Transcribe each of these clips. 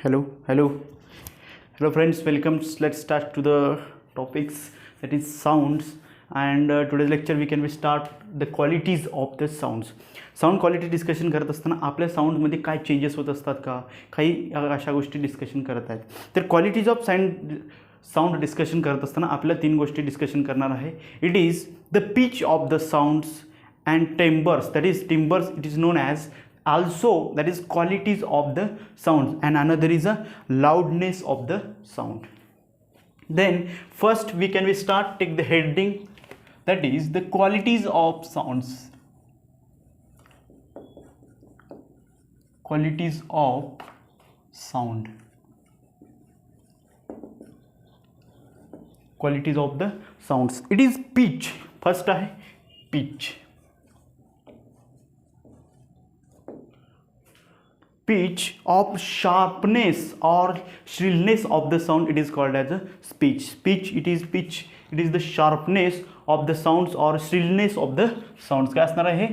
Hello friends, welcome. Let's start to the topics, that is sounds. And today's lecture we can start the qualities of the sounds. Sound quality discussion करत असताना आपल्या साऊंडमध्ये काय changes होत असतात का, काही अशा गोष्टी डिस्कशन करत आहेत. तर क्वालिटीज ऑफ साऊंड डिस्कशन करत असताना आपल्या 3 गोष्टी डिस्कशन करणार आहे. It is the pitch of the sounds and timbres, that is timbres, it is known as also, that is qualities of the sounds, and another is a loudness of the sound. Then first we start, take the heading, that is the qualities of sounds. Qualities of sound. Qualities of the sounds. It is pitch. First आहे pitch. Pitch of sharpness or shrillness of the sound, it is called as a pitch. It is the sharpness of the sounds or shrillness of the sounds. काय असणार आहे?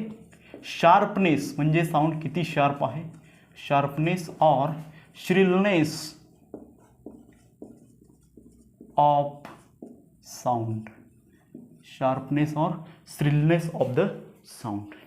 Sharpness म्हणजे sound किती sharp आहे, sharpness और shrillness of sound. Sharpness or shrillness of the sound.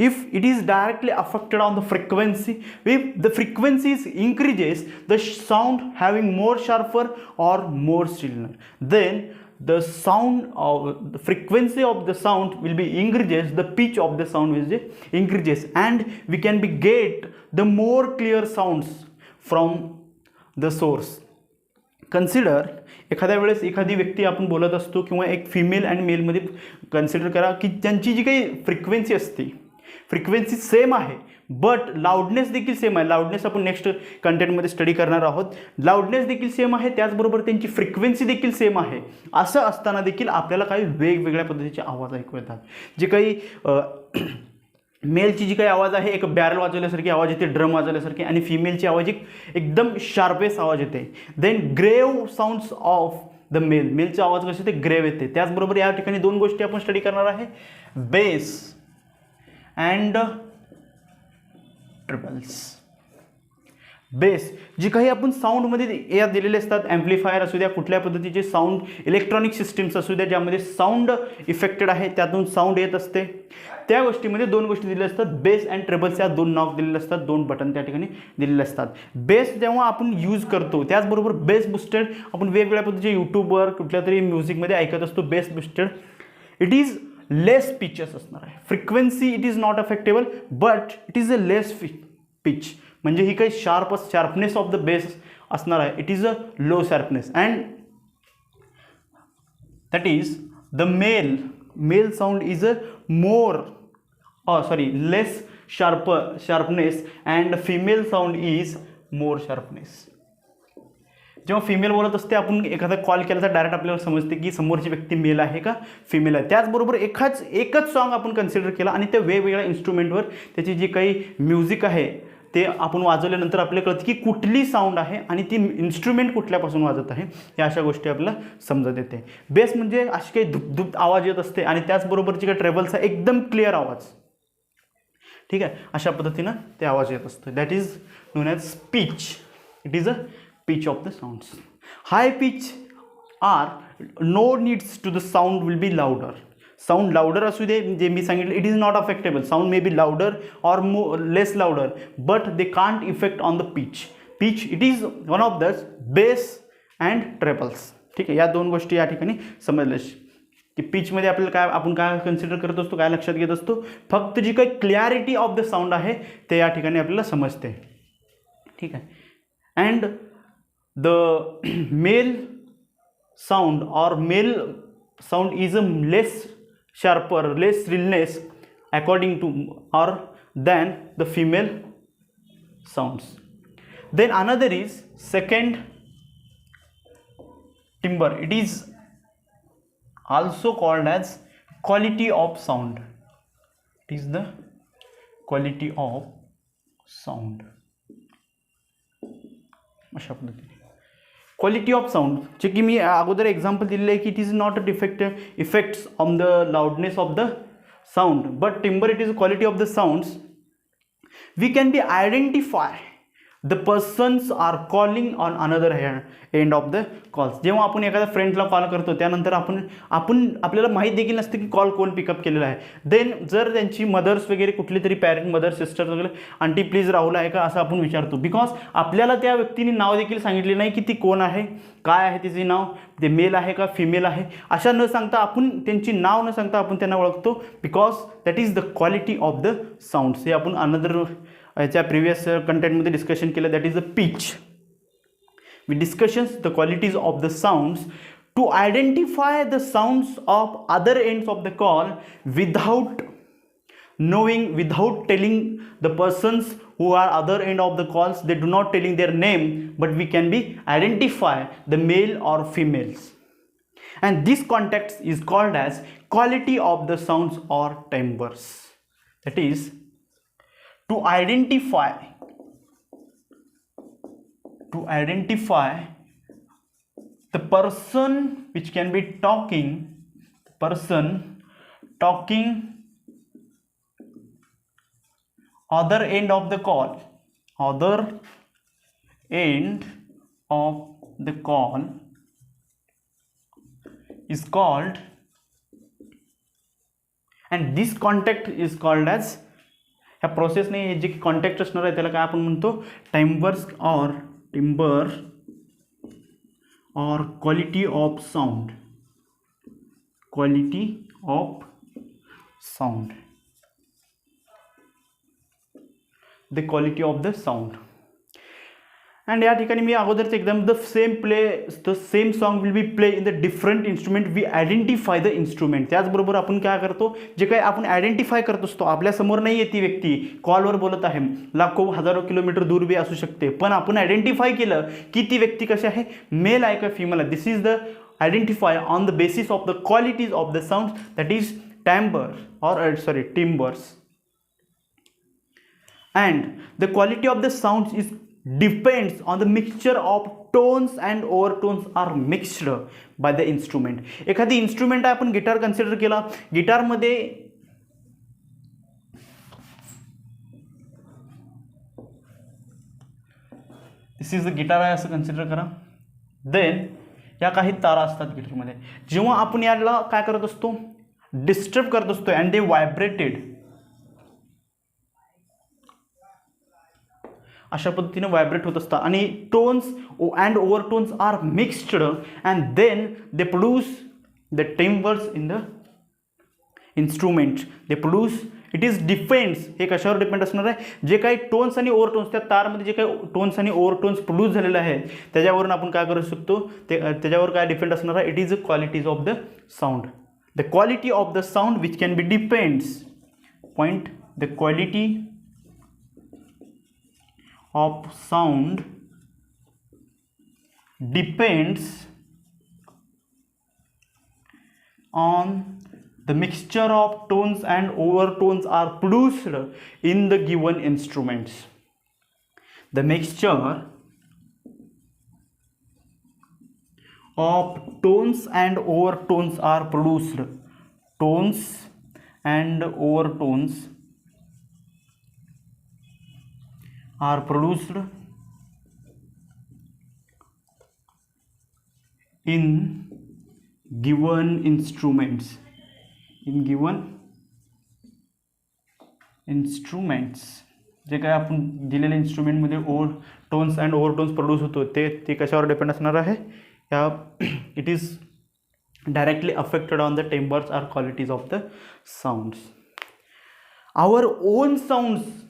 If it is directly affected on the frequency, if the frequency increases, the sound having more sharper or more shriller, then the sound of the frequency of the sound will be increases, the pitch of the sound will be increases, and we can be get the more clear sounds from the source. Consider एखाद्या वेळेस एखादी व्यक्ती आपण बोलत असतो किंवा एक female and मेलमध्ये consider करा की त्यांची जी काही फ्रिक्वेन्सी असते, फ्रिक्वेन्सी सेम आहे बट लाऊडनेस देखील सेम आहे. लाऊडनेस आपण नेक्स्ट कंटेंटमध्ये स्टडी करणार आहोत. लाऊडनेस देखील सेम आहे, त्याचबरोबर त्यांची फ्रिक्वेन्सी देखील सेम आहे. असं असताना देखील आपल्याला काही वेगवेगळ्या पद्धतीचे आवाज ऐकू येतात. जे काही मेलची जी काही आवाज आहे एक बॅरल वाजवल्यासारखी आवाज येते, ड्रम वाजवल्यासारखी, आणि फिमेलची आवाज एकदम शार्पेस्ट आवाज येते. देन ग्रेव साऊंड्स ऑफ द मेलचा आवाज कसे ते ग्रेव येते. त्याचबरोबर या ठिकाणी 2 गोष्टी आपण स्टडी करणार आहे, बेस अँड ट्रिपल्स. बेस जी काही आपण साऊंडमध्ये या दिलेले असतात, ॲम्प्लिफायर असू द्या, कुठल्या पद्धतीचे साऊंड इलेक्ट्रॉनिक सिस्टीम्स असू द्या ज्यामध्ये साऊंड इफेक्टेड आहे, त्यातून साऊंड येत असते, त्या गोष्टीमध्ये 2 गोष्टी दिलेल्या असतात, बेस अँड ट्रेबल्स. या 2 नॉक दिलेले असतात, 2 बटन त्या ठिकाणी दिलेले असतात. बेस जेव्हा आपण यूज करतो, त्याचबरोबर बेस बुस्टेड आपण वेगवेगळ्या पद्धतीचे यूट्यूबवर कुठल्या तरी म्युझिकमध्ये ऐकत असतो. Bass boosted it is less pitches असणार आहे. Frequency it is not affectable but it is a less pitch, म्हणजे ही काही शार्पनेस ऑफ द बेस असणार आहे. It is a low sharpness and that is the male sound is a more less sharpness and female sound is more sharpness. जेव्हा female बोलत असते, आपण एखादा कॉल केला तर डायरेक्ट आपल्याला समजते की समोरची व्यक्ती मेल आहे का फिमेल आहे. त्याचबरोबर एकच सॉन्ग आपण कन्सिडर केला आणि त्या वेगवेगळ्या इन्स्ट्रुमेंटवर त्याची जी काही म्युझिक आहे ते आपण वाजवल्यानंतर आपल्याला कळतं की कुठली साऊंड आहे आणि ती इन्स्ट्रुमेंट कुठल्यापासून वाजत आहे, या अशा गोष्टी आपल्याला समजत येते. बेस म्हणजे अशी काही धुपधुप आवाज येत असते आणि त्याचबरोबर जी काही ट्रेबलचा एकदम क्लिअर आवाज, ठीक आहे, अशा पद्धतीनं ते आवाज येत असतो. That is known as pitch. It is a pitch of the sounds. High pitch are no needs to the sound will be louder. Sound louder असू दे, जे मी सांगितलं, it is not affectable. Sound may be louder और less louder but they can't effect on the pitch. It is one of the base and trebles. ठीक आहे, या 2 गोष्टी या ठिकाणी समजल्या की पिचमध्ये आपल्याला आपण काय कन्सिडर करत असतो, काय लक्षात घेत असतो, फक्त जी काही क्लॅरिटी ऑफ द साऊंड आहे ते या ठिकाणी आपल्याला समजते. ठीक आहे. And the male sound or male sound is a less sharper, less shrillness according to or than the female sounds. Then another is second timbre. It is also called as quality of sound. It is the quality of sound. अशा पद्धतीने quality of sound, जे की मी अगोदर example दिलेलं आहे की it is not a defective effects on the loudness of the sound, but timbre it is quality of the sounds. We can be identify the persons are calling on another end of the calls. जेव्हा आपण एखाद्या फ्रेंडला call करतो त्यानंतर आपल्याला माहीत देखील नसते की कॉल कोण पिकअप केलेला आहे. देन जर त्यांची मदर्स वगैरे कुठली तरी पॅरेंट मदर सिस्टर वगैरे आंटी प्लीज राहुल आहे का असं आपण विचारतो, बिकॉज आपल्याला त्या व्यक्तीने नाव देखील सांगितले नाही की ती कोण आहे, काय आहे तिचे नाव, ते मेल आहे का फिमेल आहे, अशा न सांगता आपण त्यांची नाव न सांगता आपण त्यांना ओळखतो, because that is the quality of the sounds. हे आपण अनदर याच्या प्रिव्हियस कंटेंटमध्ये डिस्कशन केलं, that is the pitch. We discussions the qualities of the sounds to identify the sounds of other ends of the call without telling the persons who are other end of the calls, they do not telling their name, but we can be identify the male or females, and this context is called as quality of the sounds or timbres. That is to identify the person which can be talking other end of the call is called, and this contact is called as, ह्या प्रोसेसने हे जे contact असणार आहे त्याला काय आपण म्हणतो, timbres timbre or quality of sound. The quality of the sound. And या ठिकाणी मी अगोदरच एकदम the same song will be play in the different instrument, we identify the instrument. त्याचबरोबर आपण काय करतो, जे काही आपण आयडेंटिफाय करत असतो, आपल्यासमोर नाही आहे ती व्यक्ती, कॉलवर बोलत आहे, लाखो हजारो किलोमीटर दूर बी असू शकते, पण आपण आयडेंटिफाय केलं की ती व्यक्ती कशी आहे, मेल आहे का फिमेल आहे. This is the identify on the basis of the qualities of the sound, that is timbers. And the quality of the sounds is depends on the mixture of tones and overtones are mixed by the instrument. एखादी instrument आहे, आपण guitar consider केला, गिटारमध्ये दिस is the guitar आहे असं consider करा. Then या काही तारा असतात गिटारमध्ये, जेव्हा आपण याला काय करत असतो, डिस्टर्ब करत असतो, अँड दे व्हायब्रेटेड, अशा पद्धतीने व्हायब्रेट होत असतात, आणि tones and overtones are mixed and then they produce the timbres in the instrument. They produce, it is depends, हे कशावर डिपेंड असणार आहे, जे काही टोन्स आणि ओव्हरटोन्स, त्या तारमध्ये जे काही टोन्स आणि ओव्हरटोन्स प्रोड्यूस झालेले आहेत त्याच्यावरून आपण काय करू शकतो, त्याच्यावर काय डिपेंड असणार आहे, it is the qualities of the sound. The quality of the sound which can B depends, point, the quality of sound depends on the mixture of tones and overtones are produced in the given instruments. The mixture of tones and overtones are produced. Tones and overtones are produced in given instruments. जे काय आपण दिलेल्या इन्स्ट्रुमेंटमध्ये tones and overtones produce होतो ते कशावर depend असणार आहे, या it is directly affected on the timbres or qualities of the sounds. Our own sounds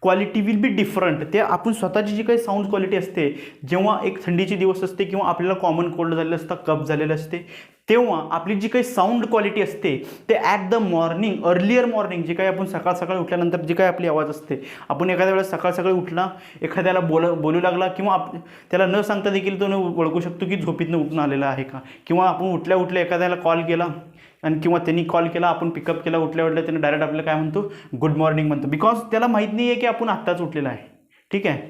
quality will be different. ते आपण स्वतःची जी काही साऊंड क्वालिटी असते, जेव्हा एक थंडीचे दिवस असते किंवा आपल्याला कॉमन कोल्ड झालेलं असतं, कफ झालेलं असते, तेव्हा आपली जी काही साऊंड क्वालिटी असते ते at the morning, earlier morning, जे काही आपण सकाळ सकाळी उठल्यानंतर जी काही आपली आवाज असते, आपण एखाद्या वेळेस सकाळ सकाळी उठला, एखाद्याला बोलू लागला किंवा त्याला न सांगता देखील तो ओळखू शकतो की झोपीतनं उठून आलेला आहे का, किंवा आपण उठल्या उठल्या एखाद्याला कॉल केला आणि किंवा त्यांनी कॉल केला, आपण पिकअप केला, उठल्या उठल्या त्याने डायरेक्ट आपल्याला काय म्हणतो, गुड मॉर्निंग म्हणतो, बिकॉज त्याला माहीत नाही आहे की आपण आत्ताच उठलेला आहे. ठीक आहे,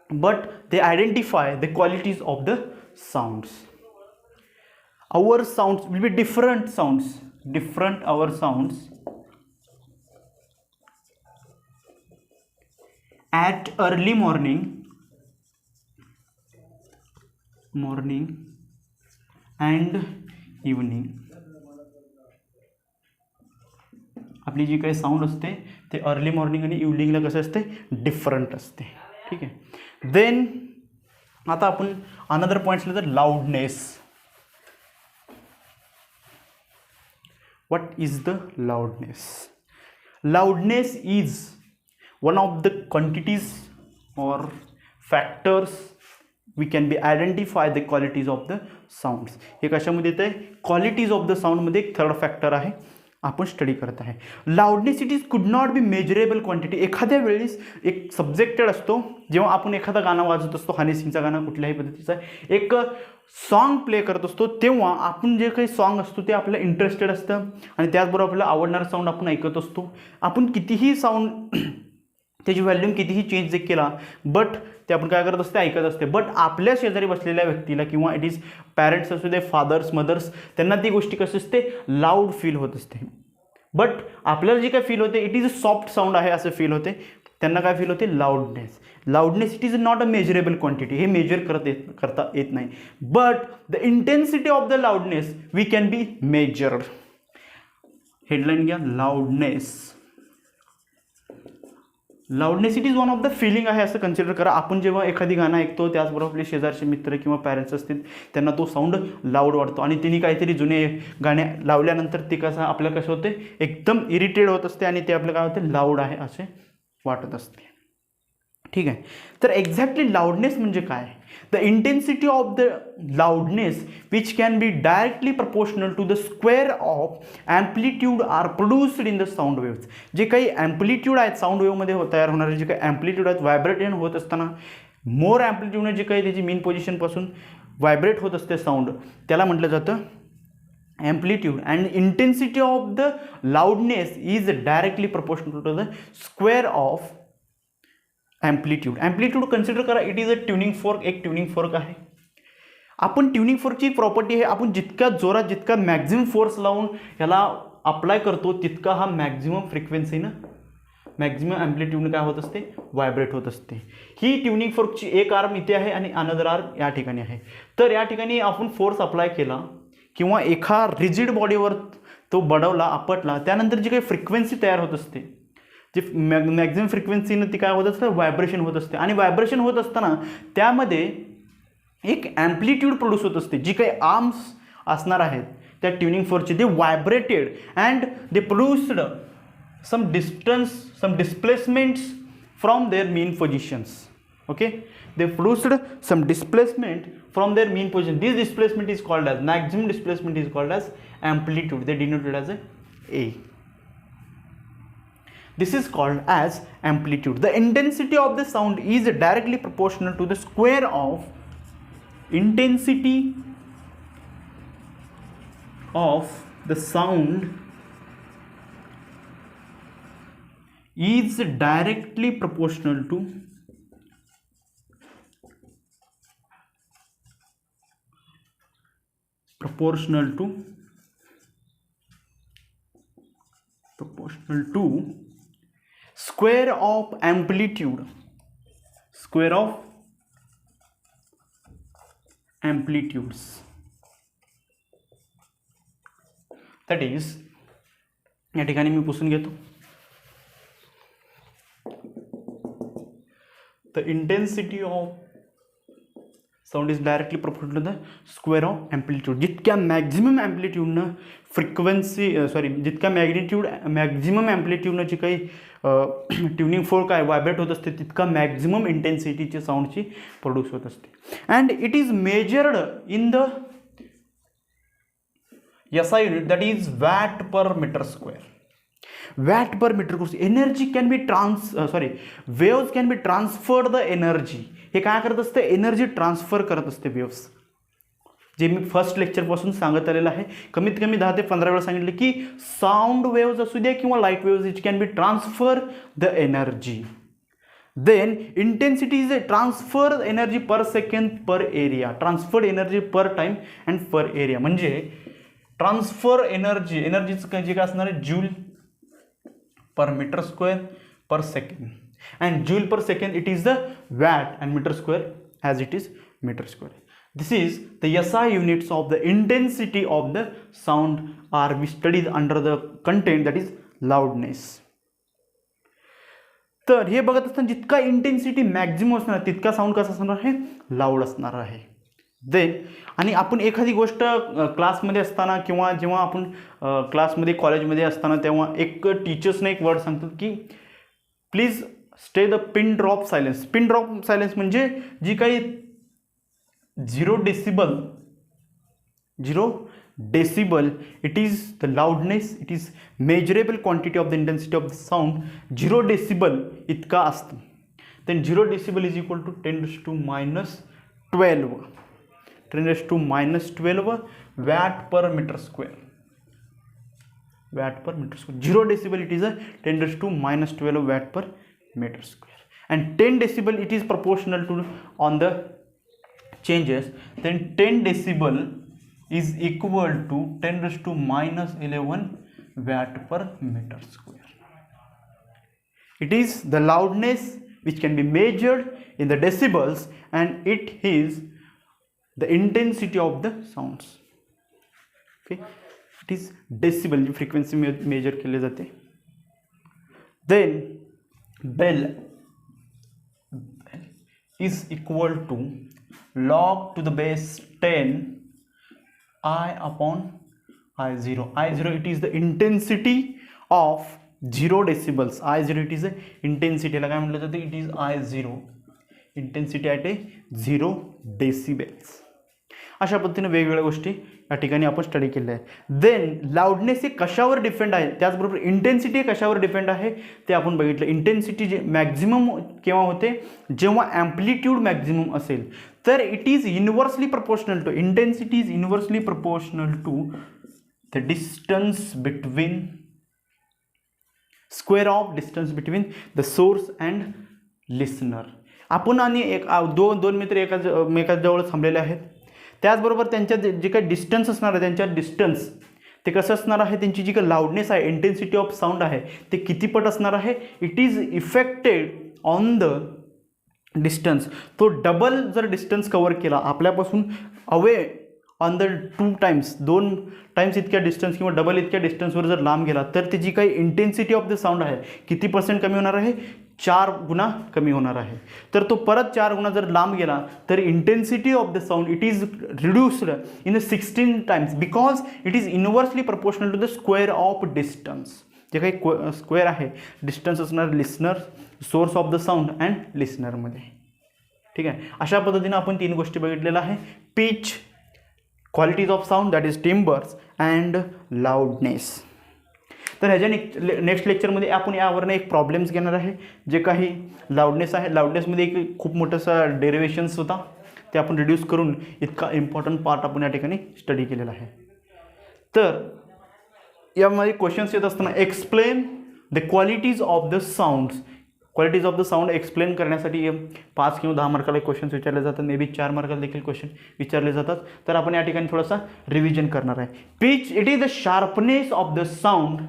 but they identify the qualities of the sounds. Our sounds will be different sounds, our sounds at early morning and evening. आपली जी काही साऊंड असते ते अर्ली मॉर्निंग आणि इव्हनिंगला कसं असते, डिफरंट असते. ठीक आहे. देन आता आपण अनदर पॉईंट्स तर loudness. What is the loudness? Loudness is one of the quantities और factors we can be identify the qualities of the sounds. हे कशामध्ये येतं आहे, क्वालिटीज ऑफ द साऊंडमध्ये एक थर्ड फॅक्टर आहे, आपण स्टडी करत आहे. लाऊडनेस इट इज कुड नॉट बी मेजरेबल क्वांटिटी. एखाद्या वेळेस एक सब्जेक्टेड असतो, जेव्हा आपण एखादा गाणं वाजत असतो, हनी सिंगचा गाणं कुठल्याही पद्धतीचा एक सॉन्ग प्ले करत असतो, तेव्हा आपण जे काही सॉन्ग असतो ते आपल्याला इंटरेस्टेड असतं आणि त्याचबरोबर आपल्याला आवडणारं साऊंड आपण ऐकत असतो. आपण कितीही साऊंड त्याची व्हॅल्यूम कितीही चेंज केला, बट ते आपण काय करत असते, ऐकत असते. बट आपल्या शेजारी बसलेल्या व्यक्तीला किंवा इट इज पॅरेंट्स असू दे, फादर्स मदर्स, त्यांना ती गोष्टी कशी असते, लाऊड फील होत असते. बट आपल्याला जे काय फील होते it is a soft sound आहे असं फील होते. त्यांना काय फील होते, loudness. Loudness it is not a measurable quantity. हे मेजर करता येत नाही. But the intensity of the loudness we can be measured. Headline घ्या, loudness. Loudness it is one of the feeling आहे असं कन्सिडर करा. आपण जेव्हा एखादी गाणं ऐकतो त्याचबरोबर आपले शेजारचे मित्र किंवा पॅरेंट्स असतील त्यांना तो साऊंड लाऊड वाटतो आणि त्यांनी काहीतरी जुने गाणे लावल्यानंतर ते कसं आपल्याला कसं होते, एकदम इरिटेट होत असते आणि ते आपलं काय होते, लाऊड आहे असे वाटत असते. ठीक आहे. तर एक्झॅक्टली लाऊडनेस म्हणजे काय? The intensity of the loudness which can be directly proportional to the square of amplitude or produced in the sound waves. जे काही ॲम्प्लिट्यूड आहेत साऊंड वेव्हमध्ये तयार होणारे जे काही ॲम्प्लिट्यूड आहेत, व्हायब्रेशन होत असताना मोर ॲम्प्लिट्यूडने जे काही त्याची मीन पोझिशनपासून व्हायब्रेट होत असते साऊंड, त्याला म्हटलं जातं amplitude. And intensity of the loudness is directly proportional to the square of amplitude. amplitude consider करा, it is a tuning fork. एक ट्युनिंग फोर्क आहे. आपण ट्युनिंग फोर्कची प्रॉपर्टी आहे, आपण जितक्या जोरात जितका मॅक्झिमम फोर्स लावून ह्याला अप्लाय करतो तितका हा मॅक्झिमम फ्रिक्वेन्सीनं मॅक्झिमम ॲम्प्लिट्यूडनं काय होत असते, व्हायब्रेट होत असते. ही ट्युनिंग फोर्कची एक आर्म इथे आहे आणि अनदर आर्म या ठिकाणी आहे. तर या ठिकाणी आपण फोर्स अप्लाय केला किंवा एका रिजिड बॉडीवर तो बडवला, आपटला, त्यानंतर जी काही फ्रिक्वेन्सी तयार होत असते, जी मॅक्झिमम फ्रिक्वेन्सीनं ती काय होत असतं, व्हायब्रेशन होत असते. आणि व्हायब्रेशन होत असताना त्यामध्ये एक ॲम्प्लिट्यूड प्रोड्यूस होत असते. जी काही आर्म्स असणार आहेत त्या ट्युनिंग फोर्कचे, they vibrated and they produced some distance, some displacements from their mean positions. Okay, they produced some displacement from their mean position. This displacement is called as, maximum displacement is called as amplitude. They denoted as a. This is called as amplitude. The intensity of the sound is directly proportional to the square of intensity of the sound is directly proportional to square of amplitude, square of amplitudes. That is, या ठिकाणी मी पुसून घेतो. The intensity of sound is directly proportional to the square of amplitude. जितक्या maximum ॲम्प्लिट्यूडनं जितक्या maximum ॲम्प्लिट्यूडनं जी काही tuning fork आहे vibrate होत असते, तितका मॅक्झिमम इंटेन्सिटीची साऊंडची प्रोड्यूस होत असते. And it is measured in the SI unit, that is watt per metre square. Watt per metre square. Energy can be waves can be transferred the energy. हे काय करत असते, एनर्जी ट्रान्सफर करत असते waves. जे मी first लेक्चरपासून सांगत आलेलं आहे, कमीत कमी 10 ते 15 वेळा सांगितलं की साऊंड वेव्स असू द्या किंवा light waves, it can be transfer the energy. Then intensity is transfer energy per second per area. Transferred energy per time and per area. म्हणजे ट्रान्सफर एनर्जीचं जे काय असणार आहे, joule per metre square per second. and joule per second it is the watt, and meter square as it is meter square. This is the SI units of the intensity of the sound are we studied under the content that is loudness. तर हे बघत असताना जितका intensity maximum असणार तितका sound कसा असणार आहे, लाऊड असणार आहे. देन आणि आपण एखादी गोष्ट क्लासमध्ये असताना किंवा जेव्हा आपण क्लासमध्ये कॉलेजमध्ये असताना तेव्हा एक टीचर्सने एक वर्ड सांगतात की please stay the pin drop silence. Pin drop silence म्हणजे जी काही 0 decibel it is the loudness, it is measurable quantity of the intensity of the sound. 0 decibel इतका असतं. then 0 decibel is equal to 10 raised to minus 12 watt per meter square. 0 decibel it is a 10 raised to minus 12 watt per meter square, and 10 decibel it is proportional to on the changes. Then 10 decibel is equal to 10 raised to minus 11 watt per meter square. It is the loudness which can be measured in the decibels, and it is the intensity of the sounds. Okay, it is decibel frequency measure केले जाते. Then bell is equal to log to the base 10 I upon I0. I0 it is the intensity of 0 decibels. I0 it is the intensity. काय म्हटलं जातं, it is I0 intensity at a 0 decibels. अशा पद्धतीने वेगवेगळ्या गोष्टी या ठिकाणी आपण स्टडी केल्या आहे. देन लाऊडनेस हे कशावर डिपेंड आहे, त्याचबरोबर इंटेन्सिटी कशावर डिपेंड आहे ते आपण बघितलं. इंटेन्सिटी जे मॅक्झिमम केव्हा होते, जेव्हा ॲम्प्लिट्यूड मॅक्झिमम असेल तर it is inversely proportional to, intensity is inversely proportional to the distance between square of distance between the source and listener. आपण आणि एक दोन मित्र एकाजवळ थांबलेले आहेत, त्याचबरोबर त्यांच्या जे काही डिस्टन्स असणार आहे त्यांच्या डिस्टन्स ते कसं असणार आहे, त्यांची जी काही लाऊडनेस आहे इंटेन्सिटी ऑफ साऊंड आहे ते किती पट असणार आहे, it is affected on the distance. तो डबल जर डिस्टन्स कवर केला आपल्यापासून अवे ऑन द 2 टाइम्स इतक्या डिस्टन्स किंवा डबल इतक्या डिस्टन्सवर जर लांब गेला तर त्याची काही इंटेन्सिटी ऑफ द साऊंड आहे किती % कमी होणार आहे, 4 गुणा कमी होणार आहे. तर तो परत 4 गुणा जर लांब गेला तर intensity of the sound it is reduced in the 16 times because it is inversely proportional to the square of distance. जे काही स्क्वेअर आहे डिस्टन्स असणार listener, source of the sound and लिसनरमध्ये. ठीक आहे, अशा पद्धतीने आपण 3 गोष्टी बघितलेल्या आहे, pitch, qualities of sound that is timbres and loudness. तर ह्याच्या नेक्स्ट लेक्चरमध्ये आपण यावरनं एक प्रॉब्लेम्स घेणार आहे. जे काही लाऊडनेस आहे, लाऊडनेसमध्ये एक खूप मोठासा डेरिव्हेशन्स होता ते आपण रिड्यूस करून इतका इम्पॉर्टंट पार्ट आपण या ठिकाणी स्टडी केलेला आहे. तर यामध्ये क्वेश्चन्स येत असताना explain the qualities of the sounds. Qualities of the sound explain करण्यासाठी 5 किंवा 10 मार्काला क्वेश्चन्स विचारले जातात, मे बी 4 मार्काला देखील क्वेश्चन विचारले जातात. तर आपण या ठिकाणी थोडासा रिव्हिजन करणार आहे. Pitch it is the sharpness of the sound.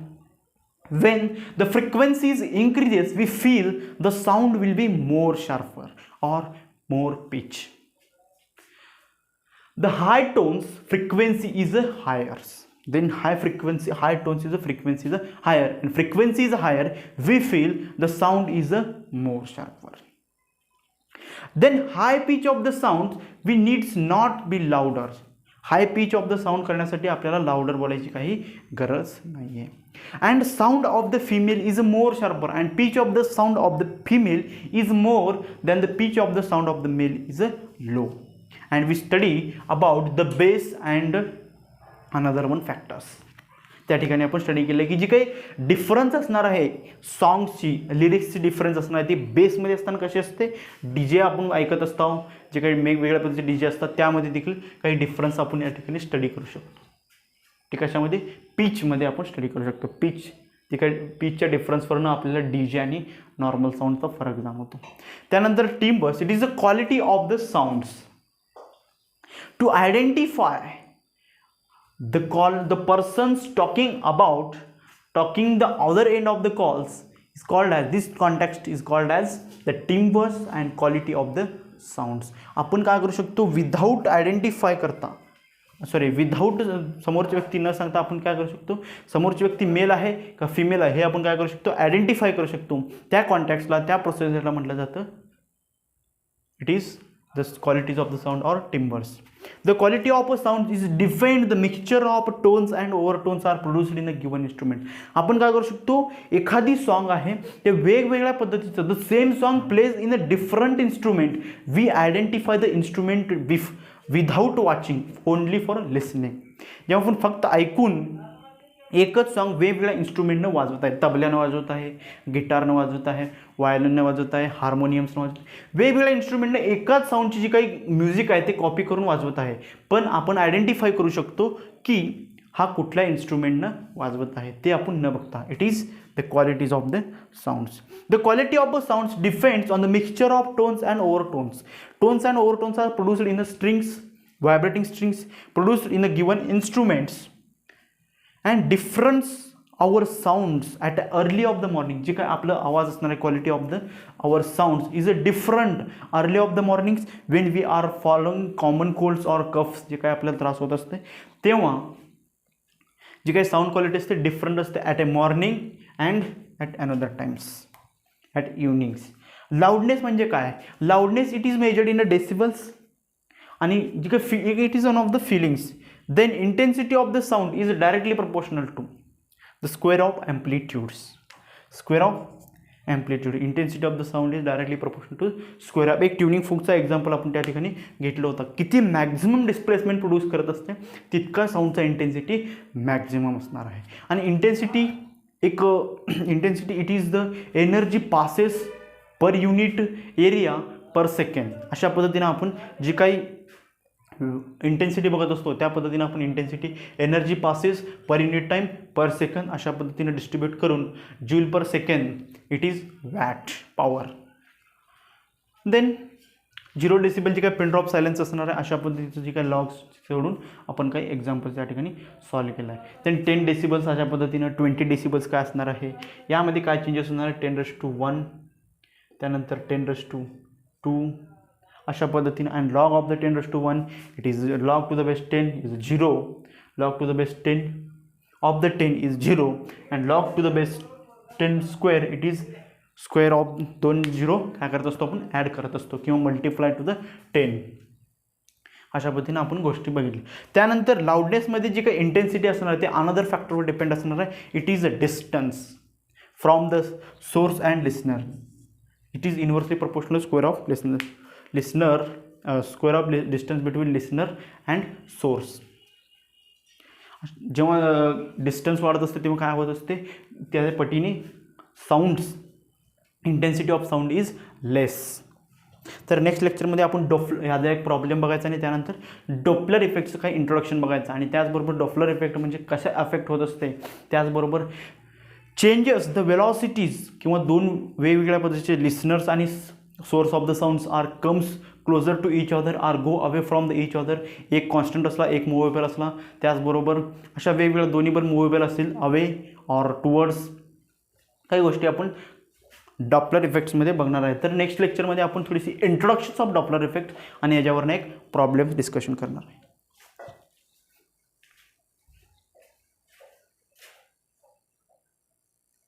When the frequencies increases, we feel the sound will be more sharper or more pitch. The high tones frequency is higher. Then high tones is the frequency is higher, and frequency is higher, we feel the sound is more sharper. Then high pitch of the sound we needs not be louder. High pitch of the sound करण्यासाठी आपल्याला louder बोलायची काही गरज नाही आहे. And sound of the female is more sharper, and pitch of the sound of the female is more than the pitch of the sound of the male is low. And we study about the base and another one factors. त्या ठिकाणी आपण study केलं की जी काही difference असणार आहे सॉंग्सची, लिरिक्सची difference असणार आहे ती बेसमध्ये असताना कशी असते, डी जे आपण ऐकत असतो जे काही वेगवेगळ्या पद्धतीचे डी जे असतात त्यामध्ये देखील काही डिफरन्स आपण या ठिकाणी स्टडी करू शकतो. ठीक, अशामध्ये पिचमध्ये आपण स्टडी करू शकतो. पिच जे काही पिचच्या डिफरन्सवरनं आपल्याला डी जे आणि नॉर्मल साऊंडचा फरक जाणवतो. त्यानंतर timbres it is the quality of the sounds to identify the persons talking the other end of the calls is called as, this context is called as the timbres and quality of the sounds. आपण काय करू शकतो, without identify करता, sorry without समोरची व्यक्ती न सांगता आपण काय करू शकतो, समोरची व्यक्ती मेल आहे का फिमेल आहे हे आपण काय करू शकतो, आयडेंटिफाय करू शकतो. त्या कॉन्टॅक्टला, त्या प्रोसेसरला म्हटलं जातं it is the qualities of the sound or timbres. The quality of a sound is defined the mixture of tones and overtones are produced in a given instrument. आपण काय करू शकतो, एखादी सॉन्ग आहे ते वेगवेगळ्या पद्धतीचं, the same song plays in a different instrument, we identify the instrument without watching, only for listening. जेव्हा आपण फक्त ऐकून एकच सॉन्ग वेगवेगळ्या इन्स्ट्रुमेंटनं वाजवत आहे, तबल्यानं वाजवत आहे, गिटारनं वाजवत आहे, वायलिननं वाजवत आहे, हार्मोनियम्सनं वाजवत आहे, वेगवेगळ्या इन्स्ट्रुमेंटनं एकाच साऊंडची जी काही म्युझिक आहे ते कॉपी करून वाजवत आहे, पण आपण आयडेंटिफाय करू शकतो की हा कुठल्या इन्स्ट्रुमेंटनं वाजवत आहे ते आपण न बघता. It is the qualities of the sounds. The quality of the sounds depends on the mixture of tones and overtones. Tones and overtones are produced in the strings, vibrating strings produced in the given instruments and difference our sounds at early of the morning. जे काय आपलं आवाज असणार आहे, quality of the our sounds is a different early of the mornings when we are following common colds or coughs, जे काय आपल्याला त्रास होत असते तेव्हा जी काही साऊंड क्वालिटी असते डिफरंट असते at a morning and at another times at evenings. Loudness म्हणजे काय, loudness it is measured in a decibels आणि जी काही it is one of the feelings. Then intensity of the sound is directly proportional to the square of amplitudes. Square of amplitude. Intensity of the sound is directly proportional to square of. एक tuning फुकचा example आपण त्या ठिकाणी घेतलं होतं. किती maximum displacement produce करत असते तितका साऊंडचा इंटेन्सिटी मॅक्झिमम असणार आहे. आणि इंटेन्सिटी एक intensity it is the energy passes per unit area per second. अशा पद्धतीनं आपण जी काही इंटेन्सिटी बघत असतो त्या पद्धतीनं आपण intensity energy passes per unit time per second अशा पद्धतीनं डिस्ट्रीब्यूट करून joule per second it is watt power. Then 0 डेसिबलची काही पिन ड्रॉप सायलेन्स असणार आहे अशा पद्धतीचं जी काही लॉग्स सोडून आपण काही एक्झाम्पल्स या ठिकाणी सॉल्व केलं आहे. देन 10 डेसिबल्स अशा पद्धतीनं 20 डेसिबल्स काय असणार आहे, यामध्ये काय चेंजेस होणार आहे, 10⁻⁴, त्यानंतर 10⁻², अशा पद्धतीने. And log of the 10⁻⁴ it is log to the base 10 is 0, log to the base 10 of the 10 is 0 and log to the base 10 square it is square of 2 0 काय करत असतो आपण ॲड करत असतो किंवा मल्टिप्लाय टू द 10. अशा पद्धतीने आपण गोष्टी बघितली. त्यानंतर लाऊडनेसमध्ये जी काही इंटेन्सिटी असणार आहे ते अनदर फॅक्टरवर डिपेंड असणार आहे. It is a distance from the source and listener. It is inversely proportional square of listener square of distance between listener and source. जेव्हा डिस्टन्स वाढत असते तेव्हा काय होत असते, त्या पटीने sounds intensity of sound is less. तर नेक्स्ट लेक्चरमध्ये आपण ह्याचा एक प्रॉब्लेम बघायचा आणि त्यानंतर डॉपलर इफेक्टचं काही इंट्रोडक्शन बघायचं आणि त्याचबरोबर डॉपलर इफेक्ट म्हणजे कशा अफेक्ट होत असते, त्याचबरोबर चेंजेस द वेलॉसिटीज किंवा दोन वेगवेगळ्या पद्धतीचे लिसनर्स आणि source of the sounds are comes closer to each other or go away from the each other. एक कॉन्स्टंट असला एक मुव्हेबल असला, त्याचबरोबर अशा वेगवेगळ्या दोन्ही पण मुव्हेबल असतील अवे ऑर टुवर्ड्स, काही गोष्टी आपण डॉपलर इफेक्ट्समध्ये बघणार आहे. तर नेक्स्ट लेक्चरमध्ये आपण थोडीशी इंट्रोडक्शन्स ऑफ डॉपलर इफेक्ट आणि याच्यावरनं एक प्रॉब्लेम डिस्कशन करणार आहे.